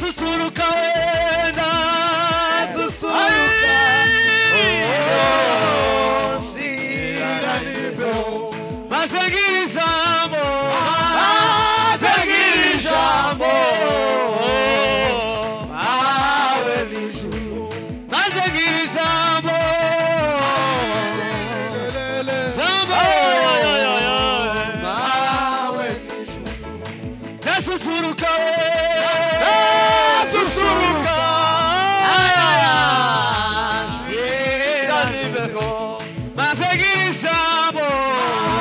Nasusuruka wenda Nasusuruka Shira nibeho Mazengira ijambo Mazengira ijambo Mawe n'ijuru Mazengira ijambo Jambo Mawe n'ijuru Nasusuruka Nasusuruka Shira nibeho Mazengira ijambo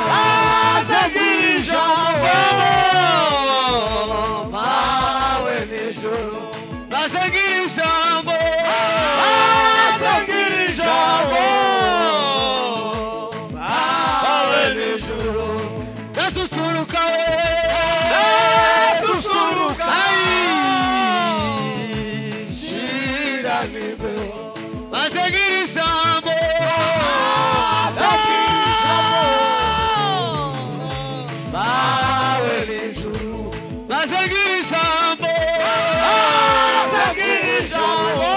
Mazengira ijambo Mawe n'ijuru Mazengira ijambo Mazengira ijambo Mawe n'ijuru Nasusuruka Nasusuruka Shira nibeho Mazengira ijambo Mawe n'ijuru Mazengira ijambo Mazengira ijambo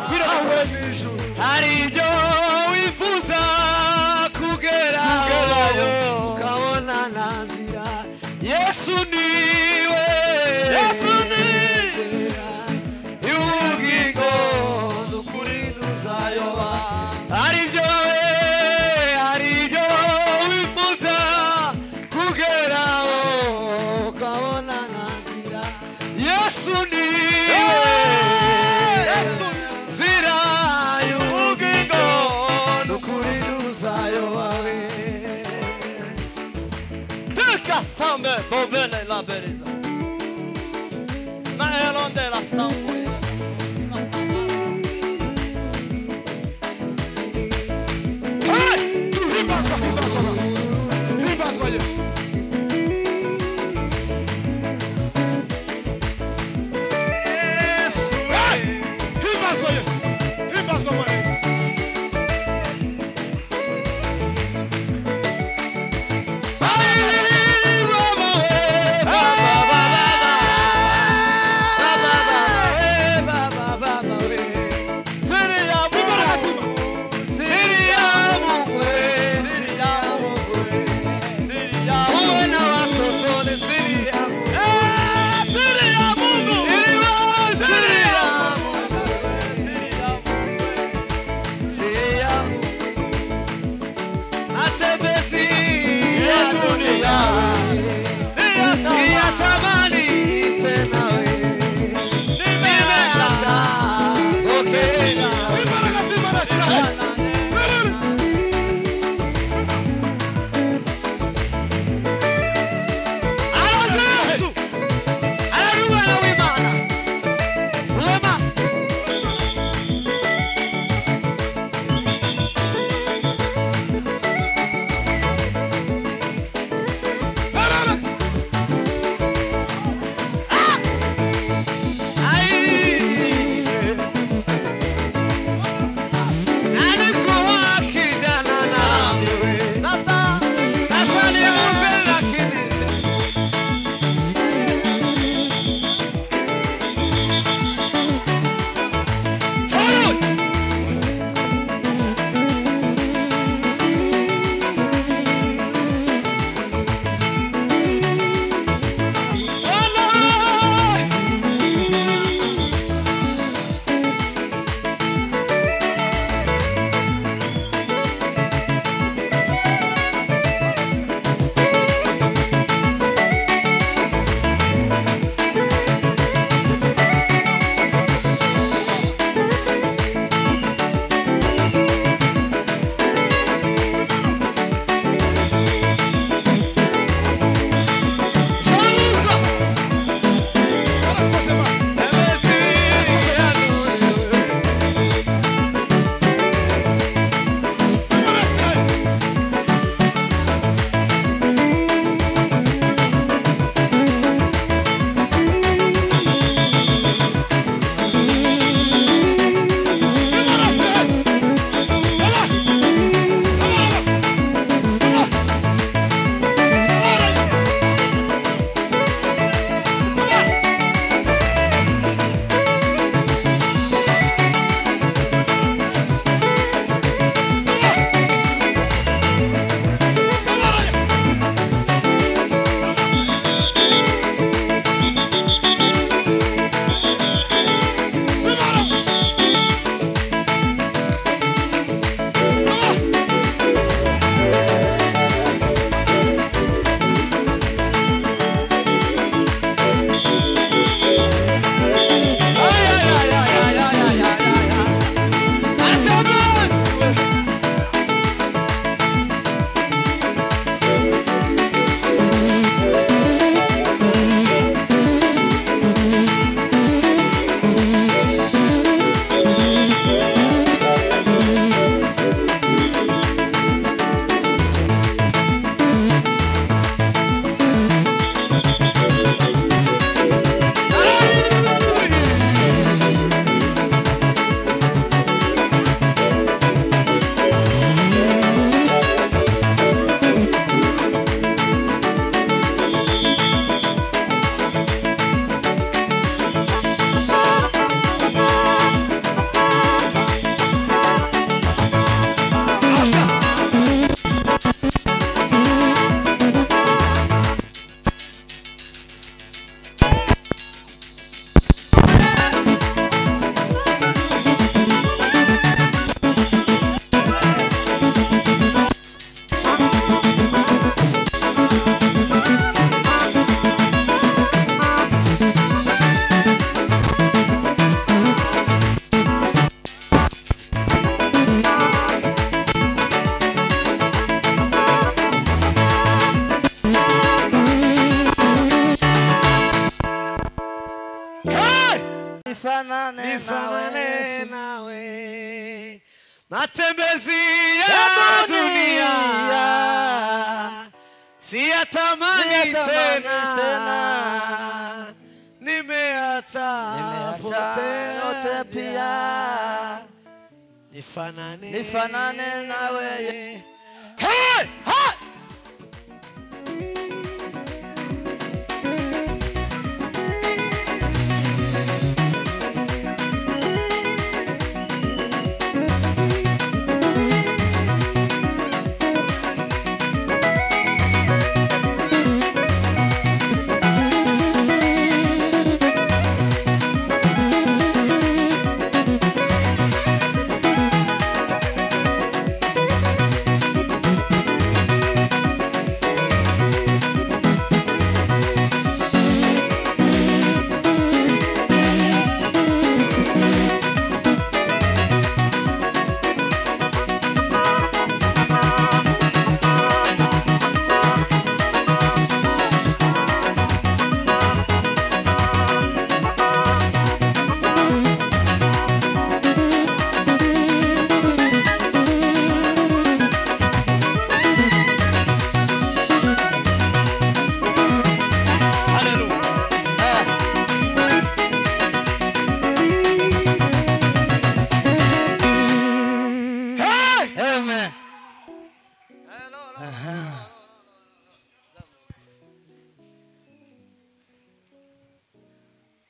Mawe n'ijuru Hari ibyo wifuza kugerayo ukabona nta nzira Yesu niwe Yesu niwe Ubugingo n'ukuri ntuzayoba Hari ibyo wifuza kugeraho ukabona nta nzira Yesu niwe nzira y'ubugingo n'ukuri ntuzayoba Tuka sambe bobele la beriza Na elonde la sambe Himbazwa Yesu Himbazwa Yesu Himbazwa Mwana Baba nifanane nawe. Matembezi ya dunia siyatamani tena, nimeacha pote pia, nifanane nawe. Hey! Ha!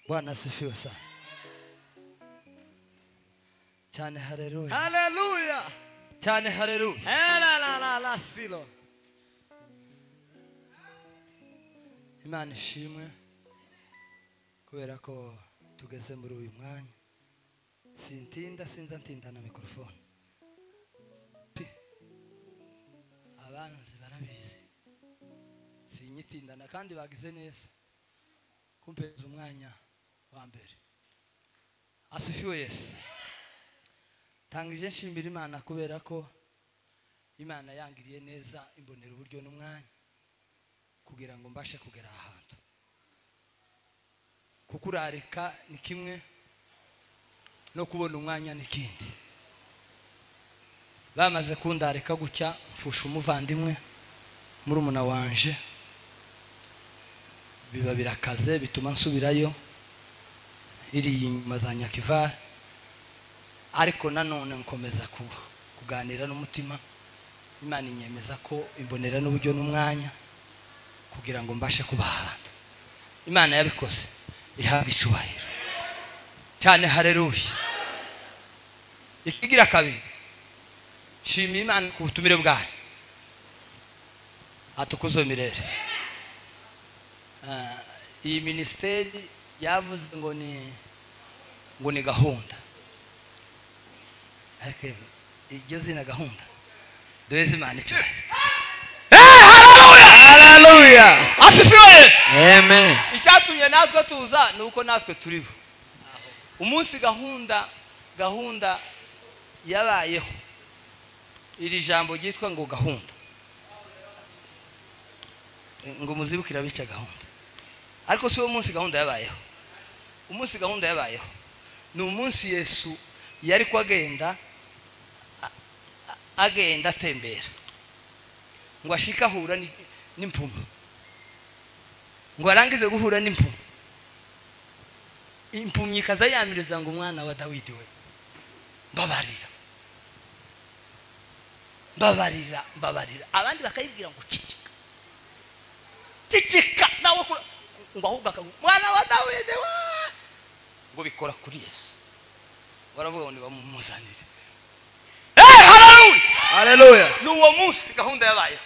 Bwana asifiwe sana. Cyane haleluya. Haleluya. Cyane haleluya. La silo. Imana ishimwe kubera ko tugeze muri uyu mwanya. Sinza ntinda na mikrofone. Abanzi barabizi. Sinyitindana kandi bagize neza. Kumpeza umwanya wa mbere. Asifiwe Yesu. Tangije nshimira Imana kubera ko Imana yangiriye neza imbonera uburyo n'umwanya kugira ngo mbashe kugera ahantu. Kukurareka ni kimwe no kubona umwanya n'ikindi. Bamaze kundareka gucya mfusha umuvandimwe muri umuna wanje, biba birakaze bituma nsubirayo iri inyuma za Nyakivari, ariko nanone nkomeza kuganira n'umutima. Imana inyemeza ko imbonera n'uburyo n'umwanya kugira ngo mbashe kuba ahantu. Imana yabikoze ihabwa icubahiro cyane. Haleluya. Ikigira kabiri, shimira Imana ku butumire bwayo. Atukuzo mirere. Iyi ministeri yavuze ngo ni gahunda, ariko iryo zina gahunda doze Imana icubahiro. Haleluya. Asifiwe Yesu. Amen. Icyatumye natwe tuza nuko natwe turibo. Umunsi gahunda yabayeho. Iri jambo ryitwa ngo gahunda. Ngo muzibukira bica gahunda. Ariko si umunsi gahunda yabayeho. Umunsi gahunda yabayeho ni umunsi Yesu yari kwagenda atembera. Ngo ashika hura n'impumyi. Ngo arangize guhura n'impumyi. Impumyi kaza yamireza ngo umwana wa Dawidi we, mbabarira. Abandi bakayibwira ngo cicika nawe ngo ahubwo umwana wa Dawidi wa, ngo bikora kuri Yesu. Baravuga ngo bamumuzanire. Haleluya. Haleluya. Nuwo munsi gahunda yabaye.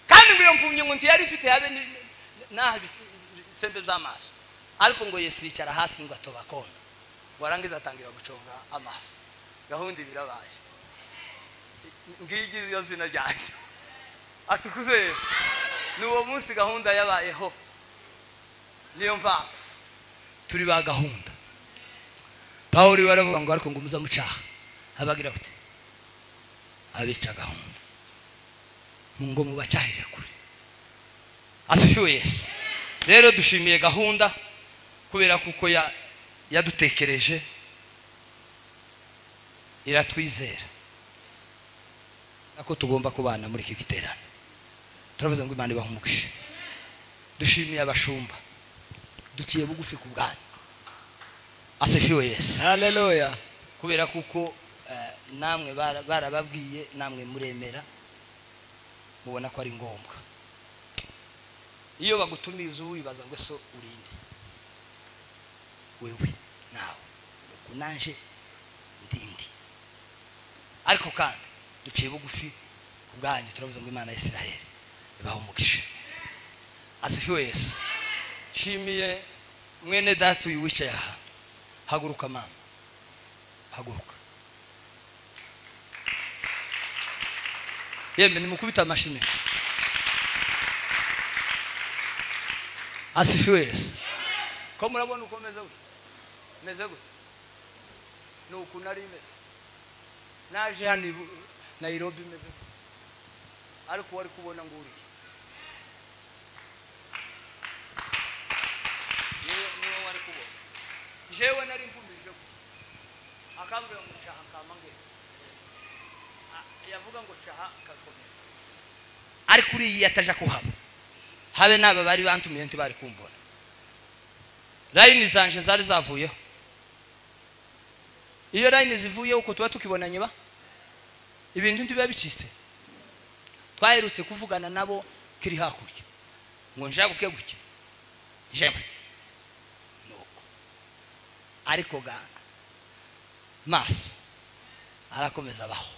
Kandi ngo mpumye ngo ntiyari ifite yabe naho bisembe z'amaso. Ariko ngo Yesu yicara hasi ngo atobakona. Warangiza atangira guconga amaso. Gahunda ibirabaye. Ngigi yo zina ryanjye. Atukuze Yesu. Nuwo munsi gahunda yabayeho. Niyo mpamvu turi ba gahunda. Pawulo baravuga ngo ariko ngo muzamucaha. Abagira gute? Abica gahunda. Ngo mubacahire kure. Asifiwe Yesu. Rero dushimiye gahunda kubera kuko yadutekereje iratwizera nako tugomba kubana muri iki giterane. Turavuze ngo Imana ibahumugishe. Dushimiye abashumba duciye bugufi ku bwanyu. Asifiwe Yesu. Haleluya. Kubera kuko namwe barababwiye namwe muremera mubona ko ari ngombwa. Iyo bagutumiza wibaza ngo so urinde wewe nawe kunanje ndindi, ariko kandi duciye bugufi ku bwanyu. Turavuze ngo Imana ya Isiraheli ibahumugishe. Asifiwe Yesu. Shimiye mwene data uyu wicaye aha. Haguruka mama, haguruka. Yemwe nimukubita amashimwe. Asifiwe Yesu. Ko murabona uko meze gute? Meze gute? Nuko nari meze. Naje hano Nairobi meze gute? Ariko wari kubona ngo uri. Niwe wari kubona. Jewe nari mpumije akambira ngo chaha kamange. Yavuga ngo chaha kakomeza. Ariko uri yataja kuhaba. Habe naba bari bantumiye nti bari kumbona. Line zanje zari zavuyeho. Iyo line zivuye uko tuba tukibonanye ba ibintu ntibiba bicitse. Twaherutse kuvugana nabo kiri hakurya ngo njaguke guke jewe nuko ariko ga maso arakomeza baho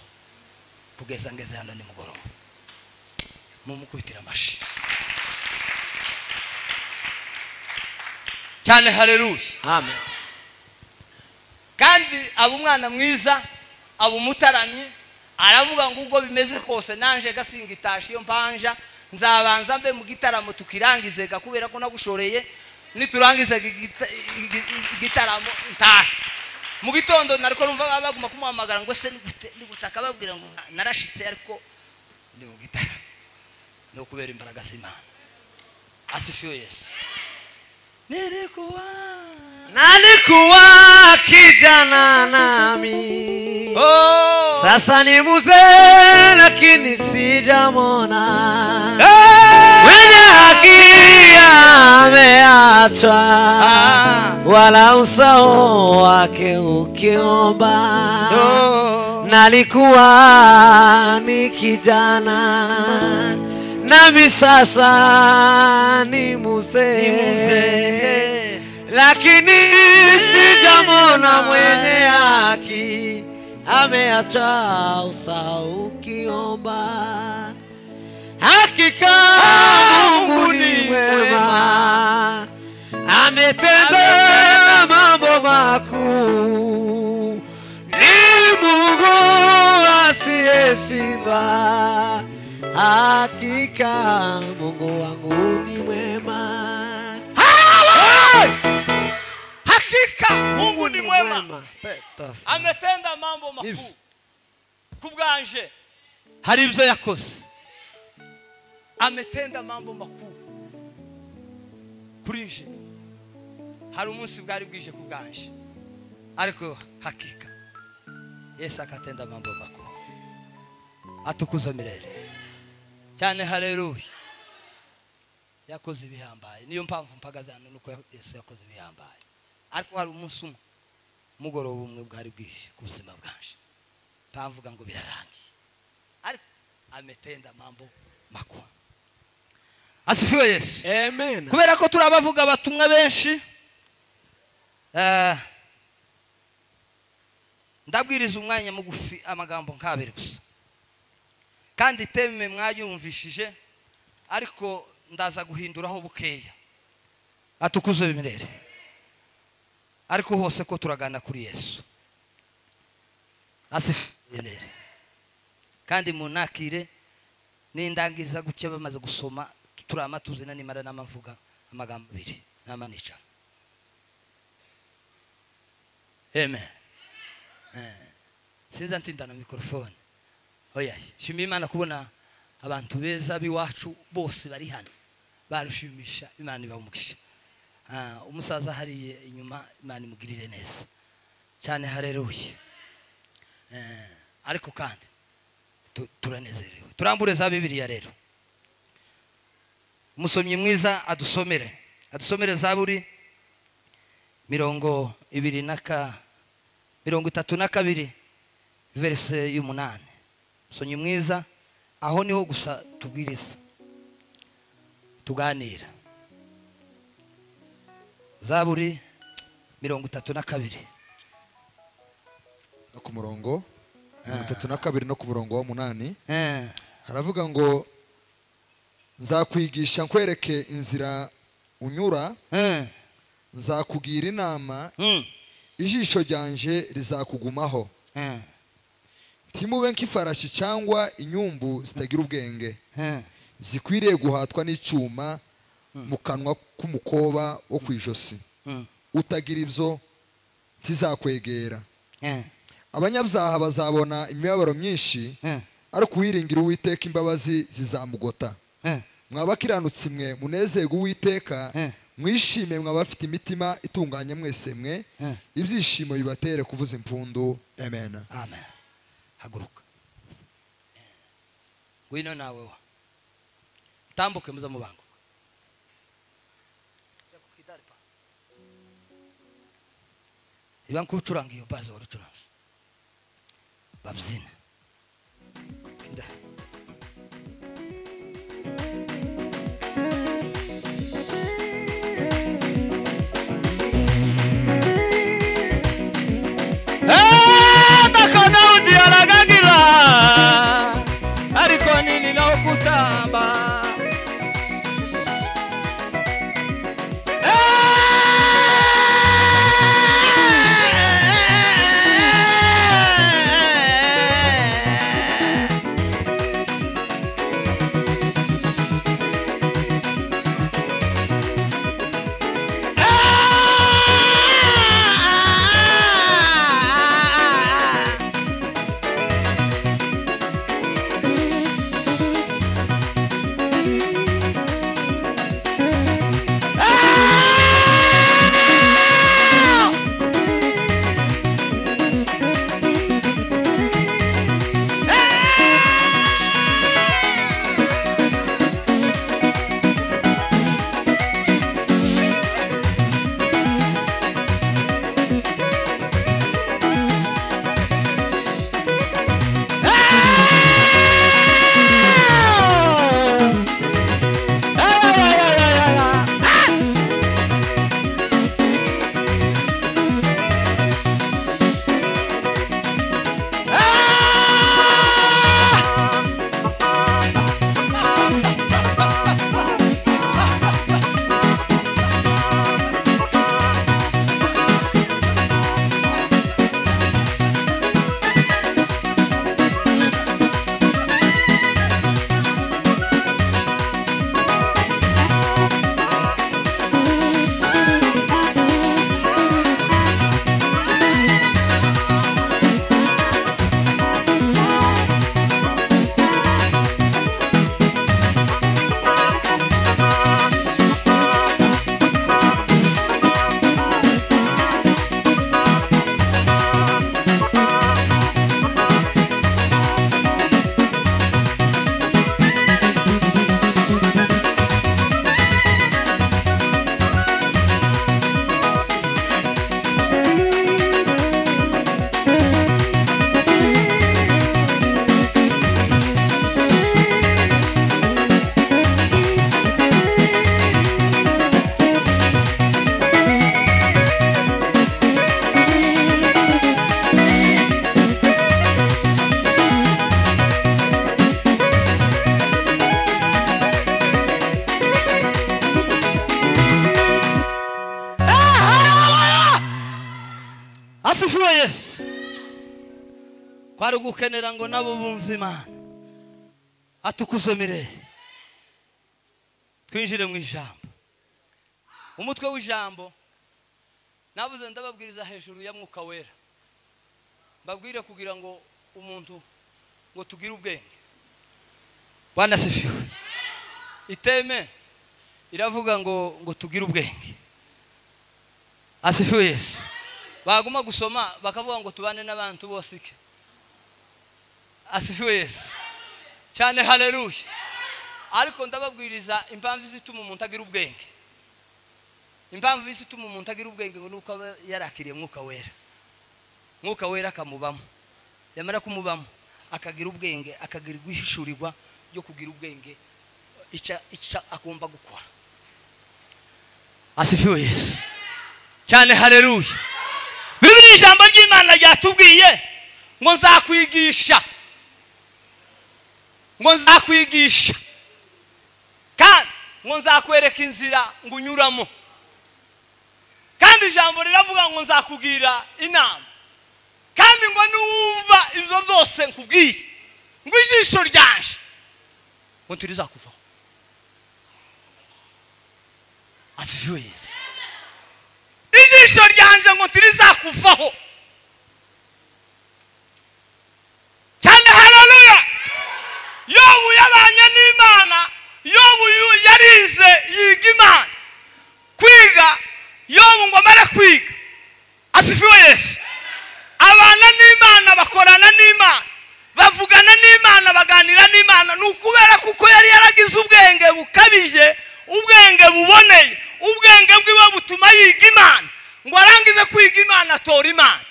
kugeza ngeze hano ni mugoroba. Mumukubitira amashi cyane. Haleluya. Amen. Kandi abo mwana mwiza abo mutaramye aravuga ngo ubwo bimeze kose nanje gasinga itashi iyo mpanja nzabanza mbe mu gitaramo tukirangize kubera ko nagushoreye niturangize igitaramo nta mu gitondo nariko numva baguma kumuhamagara ngo se ni gutaka babwira ngo narashitse ariko ndi mu gitaramo no kubera imbaraga z'Imana. Asifiwe Yesu. Nalikuwa kijana nami, sasa ni mzee lakini sijamona. Mwenye haki ameachwa, wala usao wake ukiomba. Nalikuwa ni kijana nami sasa ni mzee, lakini sijamona mwenye haki ameacha usahau ukiomba. Hakika Mungu ni mwema, ametenda mambo makuu, ni Mungu asiyeshindwa. Hakika Mungu wangu ni mwema. Hakika Mungu ni mwema. Ametenda mambo makuu. Kubwanje hari ibyo yakoze. Ametenda mambo makuu. Kurinje hari umunsi bwari bwije kubwanje. Ariko hakika Yesu akatenda mambo makuu. Atukuza milele. Cyane. Haleluya. Yakoze ibihambaye. Niyo mpamvu mpagazana nuko Yesu yakoze ibihambaye. Ariko hari umunsi umwe mugoroba umwe bwari bwije ku buzima bwanje. Pamvuga ngo birarangiye. Ariko ametenda mambo makuru. Asifiwe Yesu. Amen. Kubera ko turabavuga batumwa benshi ndabwiriza umwanya mugufi amagambo nkabiri gusa. Kandi teme mwayumvishije ariko ndaza guhinduraho bukeya. Atukuze bimirere. Ariko hose ko turagana kuri Yesu. Asifiwe. Kandi munakire nindangiza gucye bamaze gusoma turama tuzina nimara n'amavuga amagambo abiri n'amanica. Amen. Sinza ntindana mikrofone. Oya, shimira Imana kubona abantu beza biwacu bose bari hano. Barushimisha Imana ibahumugisha. umusaza hariye inyuma Imana imugirire neza cyane haleluya. Ariko kandi turanezerewe. Turambure za Bibiliya rero. Umusomyi mwiza adusomere Zaburi 32 verse y'8. Umusomyi mwiza aho niho gusa tubwiriza tuganira. Zaburi 32 no ku murongo 32 no ku murongo wa 8 haravuga ngo nzakwigisha nkwereke inzira unyura, nzakugira inama, ijisho ryanje rizakugumaho. Ntimube nk'ifarashi cyangwa inyumbu zitagira ubwenge, zikwiriye guhatwa n'icyuma mu kanwa k'umukoba wo kwijosi. Utagira ibyo tizakwegera. Abanyabyaha bazabona imibabaro myinshi, ariko uwiringira Uwiteka imbabazi zizamugota. Mwabakiranutsi mwe munezerwe Uwiteka, mwishime mwabafite imitima itunganye mwese mwe, ibyishimo bibatere kuvuza impundu. Amen. Amen. Haguruka. Ngwino nawe wa. Tambuke muza mubango. Iban kucuranga iyo bazo urucuranze. Babyina. Kinda. Nakanaudi alagagira. Ariko nini na ukutamba. Asifiwe Yesu. Kwari gukenera ngo nabo bumva Imana. Atukuzomere. Twinjire mu ijambo. Umutwe w'ijambo navuze ndababwiriza hejuru ya Mwuka Wera. Babwire kugira ngo umuntu ngo tugire ubwenge. Bwana asifiwe. Iteme iravuga ngo tugire ubwenge. Asifiwe Yesu. Baguma gusoma bakavuga ngo tubane n'abantu bose iki. Asifiwe Yesu. Cyane haleluya. Ariko ndababwiriza impamvu zituma umuntu agira ubwenge. Impamvu zituma umuntu agira ubwenge ngo nuko yarakiriye mwuka wera. Mwuka wera akamubamo. Yamara kumubamo akagira ubwenge, akagira guhishurirwa byo kugira ubwenge ica agomba gukora. Asifiwe Yesu. Cyane haleluya. Bibiliya ijambo ry'Imana ryatubwiye ngo nzakwigisha. Ngo nzakwigisha. Kandi ngo nzakwereka inzira ngo unyuramo. Kandi ijambo riravuga ngo nzakugira inama. Kandi ngo nuwumva ibyo byose nkubwiye ngo ijisho ryanje ngo turizakuvaho. Asifiwe Yesu. Ijisho ryanje ngo turizakuvaho. Cyane haleluya. Yobu yabanye n'Imana. Yobu yarize yiga Imana. Kwiga Yobu ngo amara kwiga. Asifiwe Yesu. Abana n'Imana bakorana n'Imana. Bavugana n'Imana baganira n'Imana. Nukubera kuko yari yaragize ubwenge bukabije, ubwenge buboneye, ubwenge bwiwe butuma yiga Imana. Ngo arangize kwiga Imana atora Imana.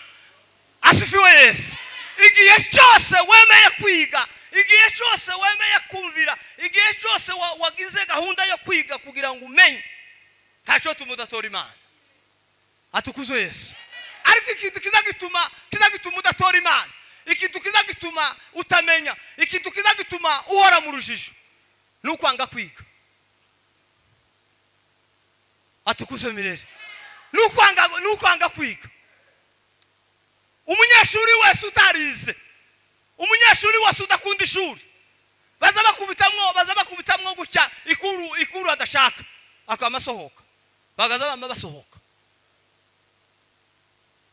Asifiwe Yesu. Igihe cyose wemeye kwiga, igihe cyose wemeye kumvira, igihe cyose wagize gahunda yo kwiga kugira ngo umenye, tacho tumudatora Imana. Atukuzwe Yesu. Ariko ikintu kizagituma udatora Imana, ikintu kizagituma utamenya, ikintu kizagituma uhora mu rujijo nukwanga kwiga. Atukuzwe mirere. Nukwanga kwiga. Umunyeshuri wese utarize, umunyeshuri wese udakunda ishuri, baza bakubitamwo gucya ikuru adashaka akamasohoka. Bagaza bama basohoka.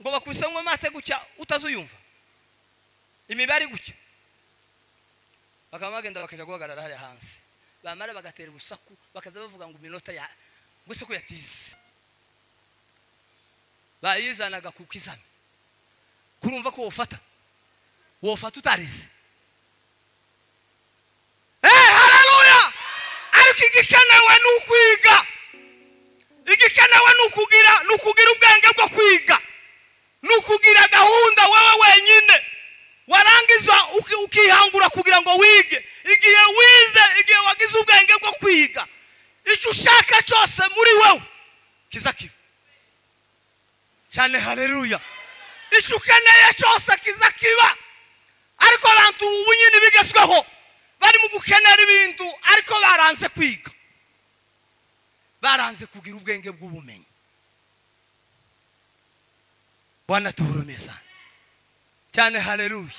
Ngo bakubisamwe mate gucya utazuyumva. Imibari gucya. Bakamagenda bakaja guhagarara hali hansi. Bamara bagatera ubusaku bakaza bavuga ngo iminota ya nguse ko yatize. Bayizanaga ku kizami. Kurumva ko wofata utarize. Haleluya. Ariko igikenewe n'ukwiga. Igikenewe n'ukugira ubwenge bwo kwiga. N'ukugira gahunda wewe wenyine. Warangiza ukihangura kugira ngo wige. Igihe wize, igihe wagize ubwenge bwo kwiga, icyo ushaka cyose muri wewe kizakiba. Cyane haleluya. Icyo ukeneye cyose kizakiba. Ariko abantu ubu nyine bigezweho bari mu gukenera ibintu ariko baranze kwiga. Baranze kugira ubwenge bw'ubumenyi. Bwana tuhurumye sana. Cyane haleluya.